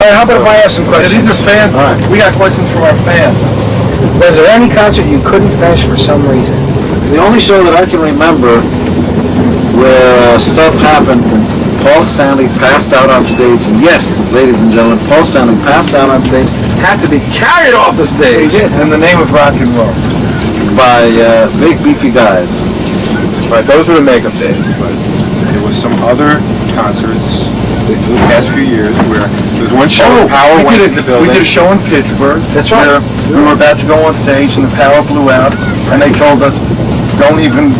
All right, how about if I ask some questions? These are fans. Right. We got questions from our fans. Was there any concert you couldn't finish for some reason? The only show that I can remember where stuff happened, Paul Stanley passed out on stage. Yes, ladies and gentlemen, Paul Stanley passed out on stage, had to be carried off the stage. He did. In the name of rock and roll. By big beefy guys. Right, those were the makeup days, but there was some other concerts in the past few years where there was one show, power went in the building. We did a show in Pittsburgh. That's right. We were about to go on stage and the power blew out, and they told us, don't even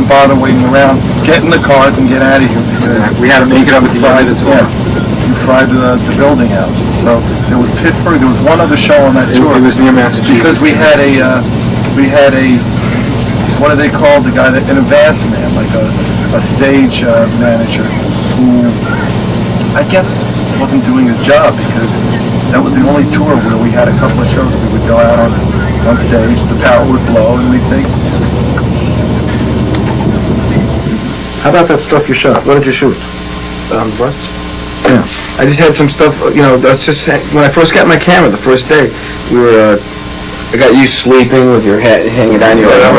bother waiting around. Get in the cars and get out of here. We had to make it up at the end of the tour. You fried the building out. So there was Pittsburgh. There was one other show on that tour. It was near Massachusetts. Because we had a what do they call the guy, an advance man, like a stage manager who I guess wasn't doing his job, because that was the only tour where we had a couple of shows. We would go out on stage, the power would blow, and we'd think, How about that stuff you shot? What did you shoot? Bus? Yeah. I just had some stuff, that's just, when I first got my camera the first day, I got you sleeping with your head hanging down your head.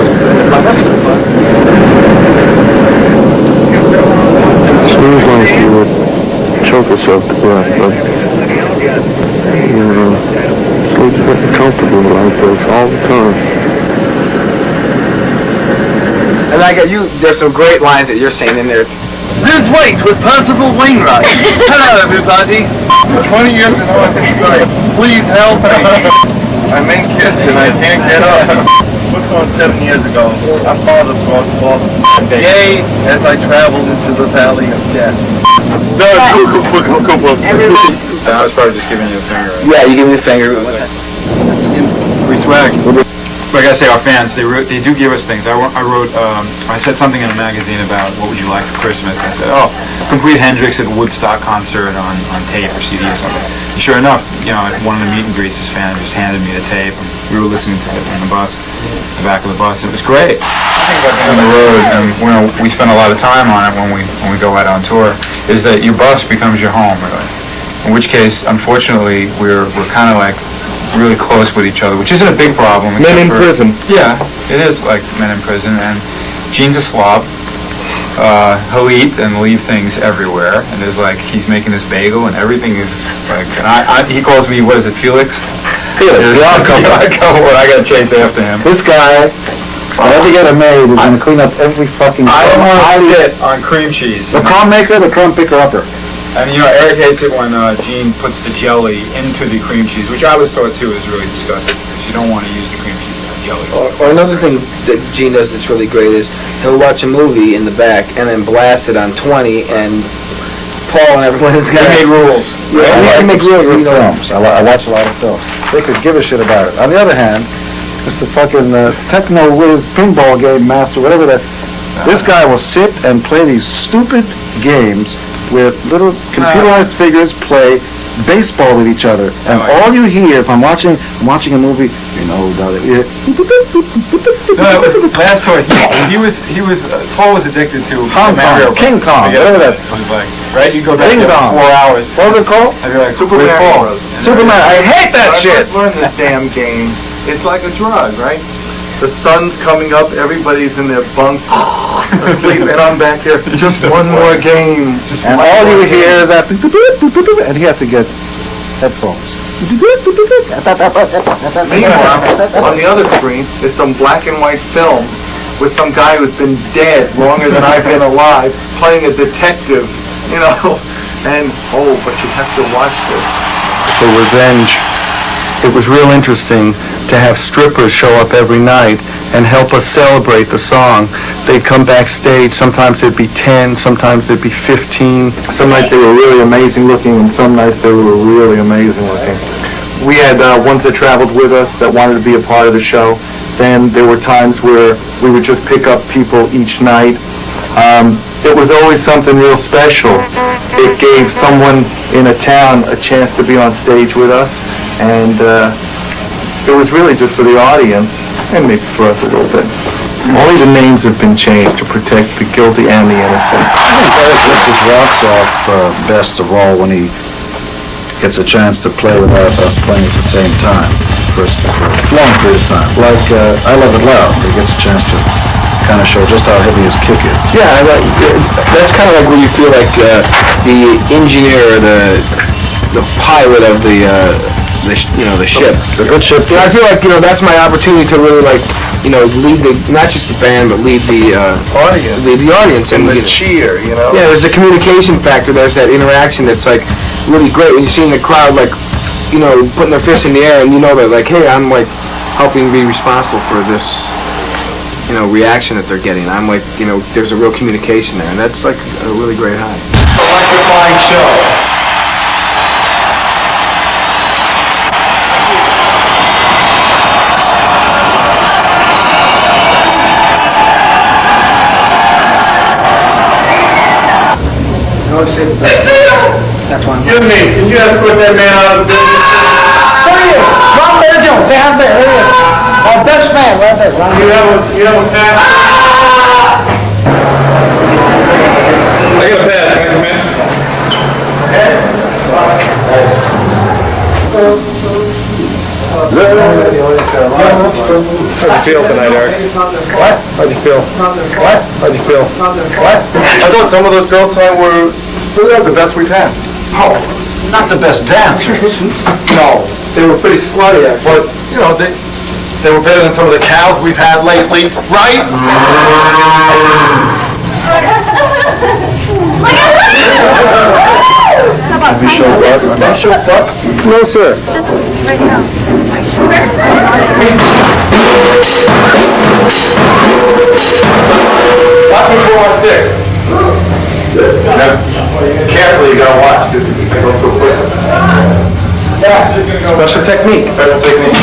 Seems like you would choke yourself to death, but you sleep pretty comfortable like this all the time. And I got you, there's some great lines that you're saying in there. Liz Waite with Percival Wainwright. Hello, everybody. 20 years ago, I think, please help me. I'm in kids and I can't get up. What's on 7 years ago? My father brought forth yea, as I traveled into the valley of death. No, cool. I was probably just giving you the finger. Yeah, you give me the finger. We swag. Like I say, our fans, they do give us things. I said something in a magazine about what would you like for Christmas. And I said, complete Hendrix at Woodstock concert on tape or CD or something. And sure enough, at one of the meet and greets, this fan just handed me the tape. And we were listening to it on the bus, the back of the bus. It was great. I think about being on the road, and we spend a lot of time on it when we go out on tour, is that your bus becomes your home, really. In which case, unfortunately, we're kind of like really close with each other, which isn't a big problem. Men in prison. Yeah, it is like men in prison, and Gene's a slob. He'll eat and leave things everywhere, and there's like, he's making this bagel, and everything is like, and he calls me, what is it, Felix? Felix, the odd couple. I gotta chase after him. This guy, whenever you get a maid, is going to clean up every fucking I don't want crumb. to sit on cream cheese. The crumb maker, the crumb picker-upper. And Eric hates it when Gene puts the jelly into the cream cheese, which I was taught too is really disgusting, because you don't want to use the cream cheese in the jelly. Or another thing that Gene does that's really great is he'll watch a movie in the back and then blast it on 20, and Paul and everyone is going to make rules. Yeah, we have to make rules. Films. I watch a lot of films. They could give a shit about it. On the other hand, Mr. fucking Techno Whiz pinball game master, whatever that, this guy will sit and play these stupid games with little computerized figures play baseball with each other, and all you hear, if I'm watching a movie, last tour, Paul was addicted to Mario, King Kong, whatever that. Like, right, you go back there 4 hours. What was it called? I'd be like, Superman. Superman. I hate that shit. I learned this damn game. It's like a drug, right? The sun's coming up, everybody's in their bunks, asleep, and I'm back there, just one more game. And all you hear is that, and he has to get headphones. Meanwhile, on the other screen, is some black and white film with some guy who's been dead longer than I've been alive, playing a detective, and, but you have to watch this. For revenge. It was real interesting to have strippers show up every night and help us celebrate the song. They'd come backstage, sometimes there'd be 10, sometimes there'd be 15. Some nights they were really amazing looking, and some nights they were really amazing looking. We had ones that traveled with us that wanted to be a part of the show. Then there were times where we would just pick up people each night. It was always something real special. It gave someone in a town a chance to be on stage with us, and it was really just for the audience, and maybe for us a little bit. Only the names have been changed to protect the guilty and the innocent. I think Eric lets his rocks off best of all when he gets a chance to play without us playing at the same time for a long period of time. Like I Love It Loud, he gets a chance to kind of show just how heavy his kick is. Yeah, that's kind of like where you feel like the engineer or the pilot of the ship. The good ship. You know, I feel like, that's my opportunity to really, like, lead not just the band, but lead the Audience. lead the audience. And the cheer, Yeah, there's the communication factor, there's that interaction that's, like, really great when you're seeing the crowd, like, putting their fists in the air, and you know that, like, hey, I'm, like, helping be responsible for this, reaction that they're getting. I'm, like, there's a real communication there, and that's, like, a really great high. Electrifying show. That's why I'm... Give me, can you have to put that man out of business? There he is! Ron Bear Jones, say hi there, there he is. Our best man, right there, Ron. You have a pass? I got a pass, can I come in? How'd you feel tonight, Eric? What? How'd you feel? What? How'd you feel? What? I thought some of those girls tonight were the best we've had. Oh, not the best dancers. No, they were pretty slutty, but, they were better than some of the cows we've had lately, right? No, sir. Lock me for my sticks. Carefully, you gotta watch, this goes so quick. Special technique. Special technique.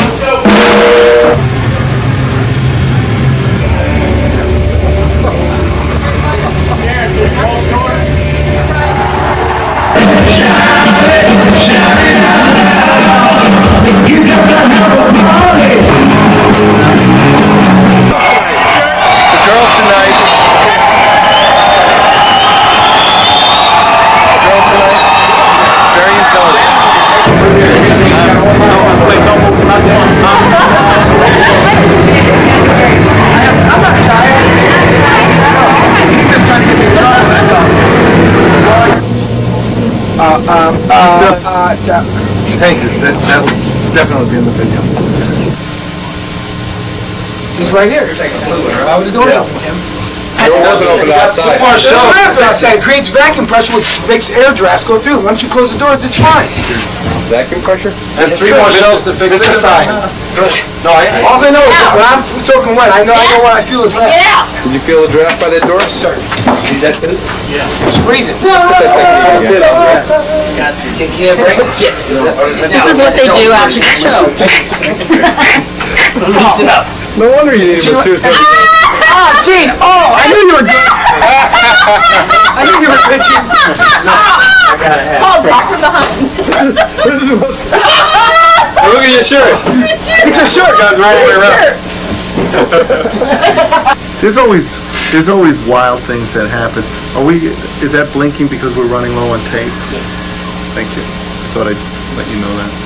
Thank you, that's definitely in the video. He's right here. Why would the door open, Tim? It wasn't open outside. It creates vacuum pressure, which makes air drafts go through. Once you close the door, it's fine. Vacuum pressure? There's 3 more shells to fix this side. No, All I know is that when I'm soaking wet, I know what I feel is wet. Did you feel the draft by that door? Sir. It's freezing. This is what they do after the show. Loosen up. No wonder you need a masseuse. Gene! Oh, I knew you were good. I knew you were pitching. Paul back from behind. Look at your shirt. It's your shirt, guys, right way around. There's always wild things that happen. Is that blinking because we're running low on tape? Thank you. Thought I'd let you know that.